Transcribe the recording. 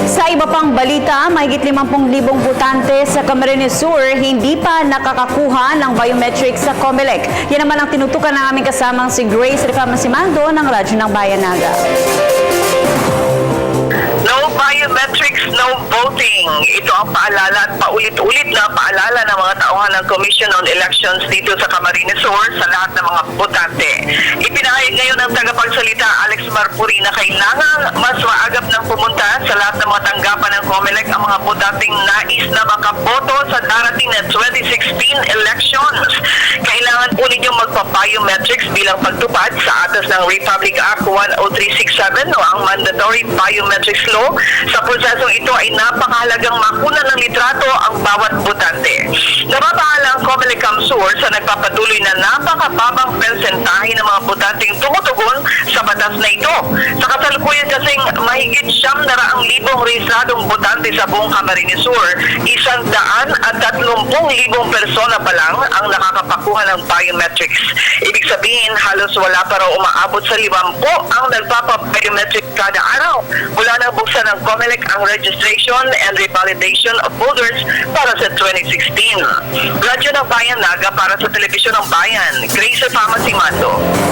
Sa iba pang balita, mahigit 50,000 botante sa Camarines Sur hindi pa nakakakuha ng biometrics sa COMELEC. Yan naman ang tinutukan ng aming kasamang si Grace Recamasimando ng Radyo ng Bayan Naga. No biometrics, no voting. Ito ang paalala at paulit-ulit na paalala ng mga tauhan ng Commission on Elections dito sa Camarines Sur sa lahat ng mga botante. Ipinahayag ngayon ng tagapagsalita Alex Marpuri na kailangan mas maagap ng pumunta sa lahat ng mga tanggapan ng COMELEC ang mga botanteng nais na makaboto sa darating na 2016 elections. Kailangan po ninyong magpa-biometrics bilang pagtupad sa atas ng Republic Act 10367 o ang Mandatory Biometrics Law. Sa prosesong ito ay napakahalagang makuna ng litrato ang bawat botante. Nababahala ang COMELEC Sur sa nagpapatuloy na napakababang persentahe ng mga botanteng tumutugon sa batas na ito. Sa kasalukuyan kasing mahigit 900,000 rehistradong botante sa buong Camarines Sur, 130,000 persona pa lang ang nakakapakuha ng biometrics. Ibig sabihin, halos wala pa raw umaabot sa 50 ang nagpapa-biometric kada araw. Mula nang buksan ng COMELEC ang registration and revalidation of voters para sa 2016. Radyo ng Bayan Naga para sa Telebisyon ng Bayan, Grace Recamasimando.